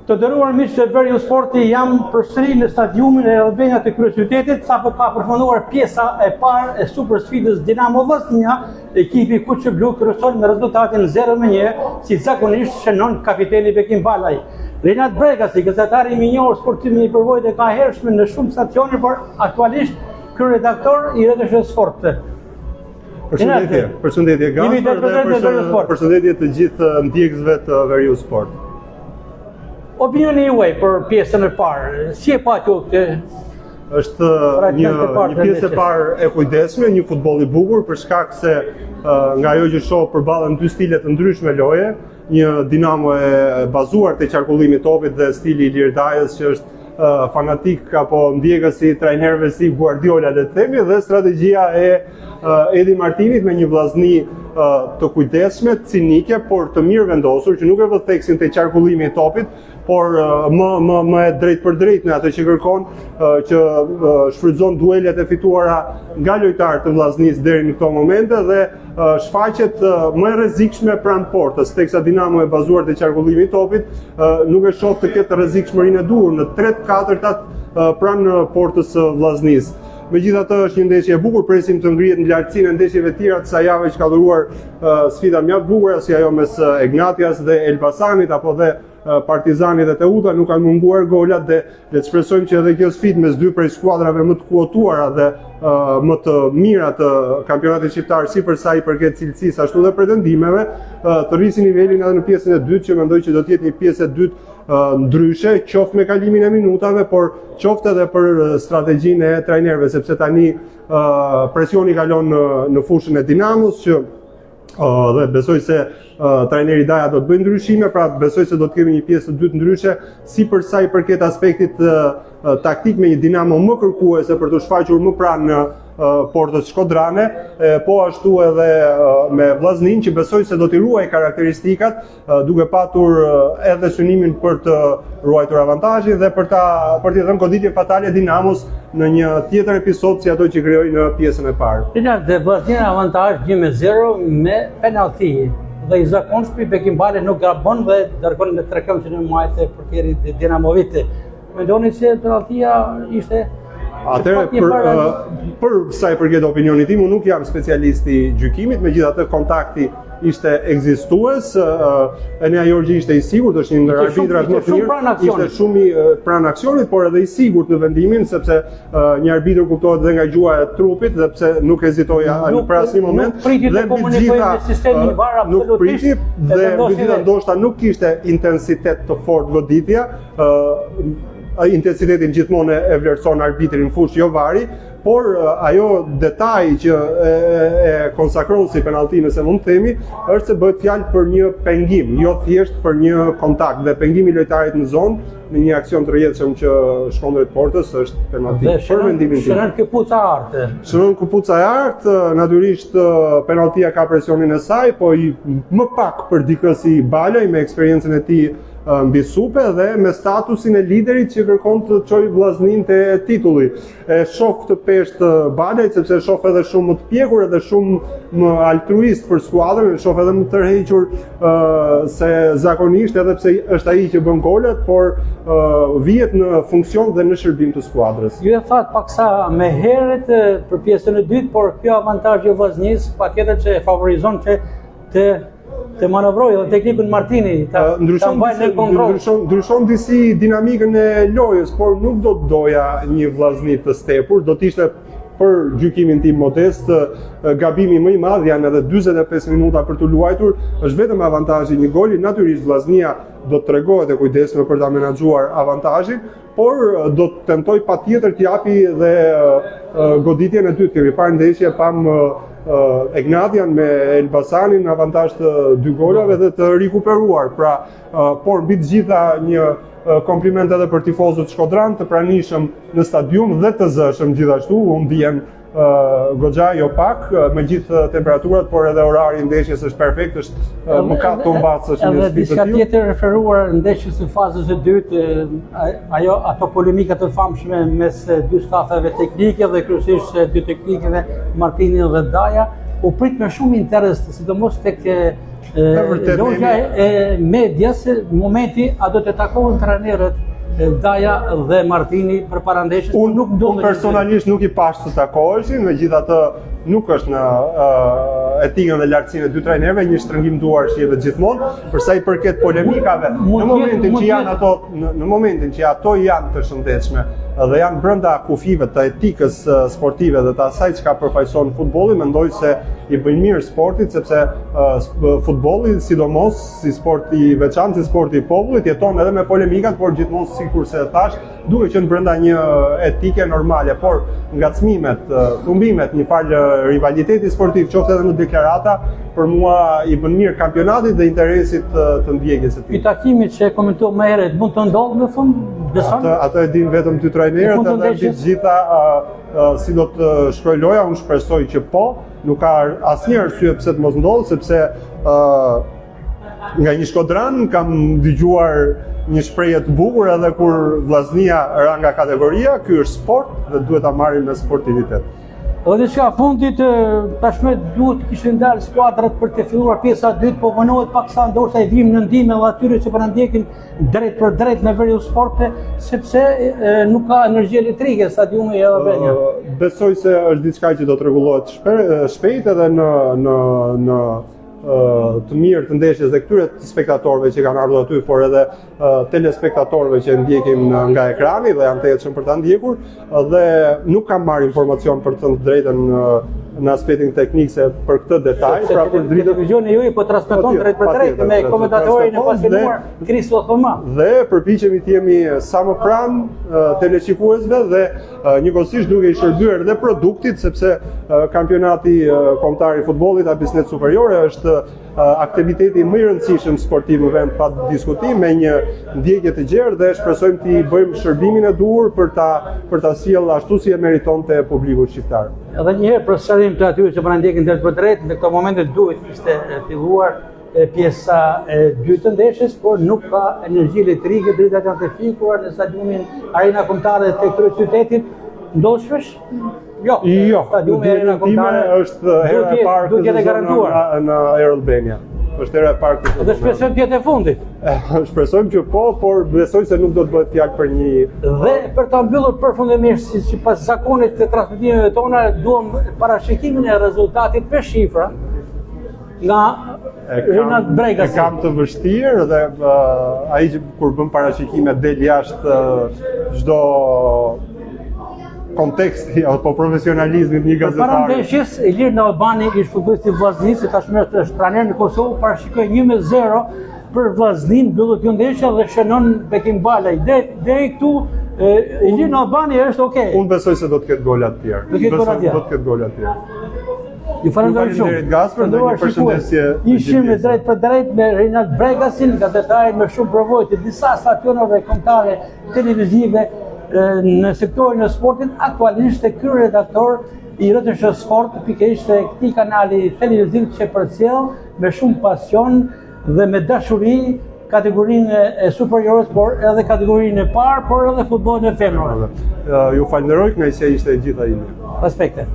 Të nderuar miq të Veriu Sporti, jam përsëri në stadiumin e Albania të kryeqytetit, sapo ka përfunduar pjesa e parë e super sfidës Dinamo Vllaznia. Ekipi kuqe-blu kryeson me rezultatin 0-1, si zakonisht shënon kapiteni Bekim Balaj. Renat Bregasi, gazetari i njohur sportiv i përvojë e ka hershme në shumë stacione, por aktualisht kryeredaktor i rretës Sport. Përshëndetje Gaspar dhe përshëndetje të gjithë ndjekësve të Veriu Sport. Opinioni juaj për pjesën e parë, si e pa kjo këtë? Është një pjesë e parë e kujdesshme, një futboll i bukur për shkak se nga ajo që shoh përballen dy stile të ndryshme loje, një Dinamo e bazuar te qarkullimi i topit dhe stili i Lirdajës që është fanatik apo ndjekës si trajnerëve si Guardiola le të themi, dhe strategjia e Edi Martinit me një vllazni të kujdesshme, cinike, por të mirë vendosur, që nuk e vë theksin te qarkullimi i topit, por më e drejt për drejt në atë që kërkon, që shfrytëzon duelet e fituara nga lojtarët të vllaznisë deri në këto momente dhe shfaqet më e rrezikshme pranë portës, teksa Dinamo e bazuar te qarkullimi i topit nuk e shoh të ketë rrezikshmërinë e duhur në 3/4 pranë portës së vllaznisë. Megjithatë është një ndeshje e bukur, presim të ngrihet në lartësinë e ndeshjeve të tjera të kësaj jave që ka dhuruar sfida mjaft bukura si ajo mes Egnatias dhe Elbasanit apo dhe Partizani dhe Teuta, nuk kanë munguar golat dhe le të shpresojmë që edhe kjo sfidë mes dy prej skuadrave më të kuotuara dhe më të mira të kampionatit shqiptar, si për sa i përket cilësisë ashtu dhe pretendimeve, të rrisi nivelin edhe në pjesën e dytë, që mendoj që do të jetë një pjesë e dytë ndryshe, qoftë me kalimin e minutave, por qoftë edhe për strategjinë e trajnerëve, sepse tani presioni kalon në fushën e Dinamos, që dhe besoj se trajneri Daja do të bëjë ndryshime, pra besoj se do të kemi një pjesë të dytë ndryshe, si për sa i përket aspektit taktik, me një Dinamo më kërkuese për të shfaqur më pranë portës shkodrane, po ashtu edhe me Vllaznin, që besoj se do t'i ruaj karakteristikat, duke patur edhe synimin për të ruajtur avantazhin dhe për t'i dhënë goditje fatale Dinamos në një tjetër episod si ato që krijoi në pjesën e parë. Dhe Vllaznia avantazh 2-0 me penallti. Dhe i zakonshëm Bekim Balaj nuk gabon dhe dërgon në trekëmbën e majtë e portierit Dinamovit. Mendoni se penalltia ishte? Atëherë, për sa i përket opinionit tim, unë nuk jam specialist i gjykimit, megjithatë kontakti ishte ekzistues, Enea Jorgji ishte i sigurt, është një ndër arbitrat më të mirë, ishte shumë i pranë aksionit, por edhe i sigurt në vendimin, sepse një arbitër kuptohet dhe nga gjua e trupit, dhe pse nuk hezitoja në asnjë moment, dhe mbi gjitha nuk priti, dhe mbi gjitha ndoshta nuk kishte intensitet të fortë goditja, intensitetin gjithmonë e vlerëson arbitri në fushë, jo vari, por ajo detaj që e konsakron si penallti, nëse mund të themi, është se bëhet fjalë për një pengim, jo thjesht për një kontakt, dhe pengimi i lojtarit në zonë në një aksion të rrjedhshëm që shkon drejt portës është penallti. Për mendimin tim. Shënon këpuca e artë. Shënon këpuca e artë, natyrisht penalltia ka presionin e saj, po më pak për dikë si Balaj me eksperiencën e tij mbi supe dhe me statusin e liderit që kërkon të çojë Vllaznin te titulli. E shoh këtë peshë Balaj sepse e shoh edhe shumë më të pjekur edhe shumë më altruist për skuadrën, e shoh edhe më tërhequr se zakonisht, edhe pse është ai që bën golet, por vihet në funksion dhe në shërbim të skuadrës. Ju e thatë paksa me herët për pjesën e dytë, por kjo avantazhi i Vllaznisë patjetër që e favorizon të manovrojë dhe teknikun Martini, ta mbajnë në kontroll. Ndryshon disi dinamikën e lojës, por nuk do të doja një Vllazni të stepur, do të ishte për gjykimin tim modest, gabimi më i madh, janë edhe 45 minuta për të luajtur, është vetëm avantazhi një goli, natyrisht Vllaznia do të tregohet e kujdesshme për ta menaxhuar avantazhin, por do të tentoj patjetër të japi dhe goditjen e dytë. Kemi parë ndeshje, pam Egnatian me Elbasanin në avantazh të 2 golave dhe të rikuperuar. Pra, por mbi të gjitha një kompliment edhe për tifozët shkodran, të pranishëm në stadium dhe të zëshëm gjithashtu, unë ndihem goxha jo pak, me gjithë temperaturat, por edhe orari ndeshjes është perfekt, është mëkat të mbacësh në edhe diçka tjetër referuar ndeshjes së fazës së dytë, ato polemikat të famshme mes dy stafeve teknike dhe kryesisht dy teknikëve Martini dhe Daja, u prit me shumë interes, sidomos tek logja e medias, në momenti a do të takohen trenerët Daja dhe Martini për parandeshjes. Unë personalisht nuk i pash të takoheshin, megjithatë nuk është në etikën dhe lartësinë e dy trajnerëve një shtrëngim duar shihet gjithmonë, për sa i përket polemikave, në momentin që ato janë të shëndetshme dhe janë brenda kufive të etikës sportive dhe të asaj çka përfaqëson futbolli, mendoj se i bëjnë mirë sportit, sepse futbolli, sidomos si sport i veçantë, si sport i popullit, jeton edhe me polemikat, por gjithmonë sikurse thash, duke qenë brenda një etike normale, por ngacmimet, thumbimet, një farë rivaliteti sportiv, qoftë edhe në deklarata, për mua i bën mirë kampionatit dhe interesit të ndjekjes së tij. Ky takimi që e komentuam më herët mund të ndodhë në fund, beson? Ato e din vetëm dy trajnerët dhe të gjitha si do të shkruaj loja, unë shpresoj që po, nuk ka asnjë arsye pse të mos ndodhë, sepse nga një shkodran kam dëgjuar një shprehje të bukur edhe kur vllaznia ra nga kategoria, ky është sport dhe duhet ta marrim me sportivitet. Edhe diçka fundit, tashmë duhet kishin dalë skuadrat për të filluar pjesa e dytë, po vonohet paksa ndoshta i vim në ndihmë edhe atyre që po na ndjekin drejt për drejt në Veriu Sporte, sepse nuk ka energji elektrike stadiumi i Albania. Besoj se është diçka që do të rregullohet shpejt edhe në të mirë të ndeshjes dhe këtyre spektatorëve që kanë ardhur aty, por edhe telespektatorëve që ndjekim nga ekrani dhe janë të jetshëm për ta ndjekur, dhe nuk kam marrë informacion për të drejtën në aspektin teknik se për këtë detaj, pra për televizioni juaj po transmeton drejt për drejt me komentatorin e pasionuar Kristo Thoma. Dhe përpiqemi të jemi sa më pranë teleshikuesve dhe njëkohësisht duke i shërbyer edhe produktit, sepse kampionati kombëtar i futbollit Abisnet Superiore është aktiviteti më i rëndësishëm sportiv në vend pa diskutim, me një ndjekje të gjerë dhe shpresojmë të bëjmë shërbimin e duhur për ta sjellë ashtu si e meritonte publiku shqiptar. Edhe një herë për sërim të atyre që po na ndjekin drejt për drejt, në këtë moment duhet ishte filluar pjesa e dytë të ndeshjes, por nuk ka energji elektrike, dritat janë të fikuar në stadiumin Arena Kombëtare të këtij qytetit. Ndodh shpesh? Jo. Stadiumi Arena Kombëtare është hera e parë duhet të garantuar në Air Albania. Është hera e parë. Dhe shpresojmë të jetë e fundit. Shpresojmë që po, por besoj se nuk do të bëhet fjalë për një. Dhe për ta mbyllur përfundimisht, sipas zakonit të transmetimeve tona, duam parashikimin e rezultatit me shifra nga Rinald Bregasi. E kam të vështirë dhe ai që kur bën parashikime del jashtë çdo konteksti apo profesionalizmit një gazetar. Para ndeshjes, Ilir në Albani ishte futbollist i Vllaznisë, tashmë është trajner në Kosovë, parashikoi 1-0 për Vllaznin, mbyllët kjo ndeshja dhe shënon Bekim Balaj. Deri këtu Ilir në Albani është okay. Unë besoj se do të ketë gola të tjerë. Do të ketë gola të tjerë. Ju falenderoj shumë. Gasper, dhe një përshëndetje. Ishim me drejt për drejt me Rinald Bregasin, gazetari me shumë provojë të disa stacioneve kombëtare televizive në sektorin e sportit, aktualisht e ky redaktor i RTS Sport, pikërisht e këtij kanali televiziv që përcjell me shumë pasion dhe me dashuri kategorinë e superiores, por edhe kategorinë e parë, por edhe futbollin e femrave. Ju falenderoj, kënaqësia ishte e gjitha ime. Respekte.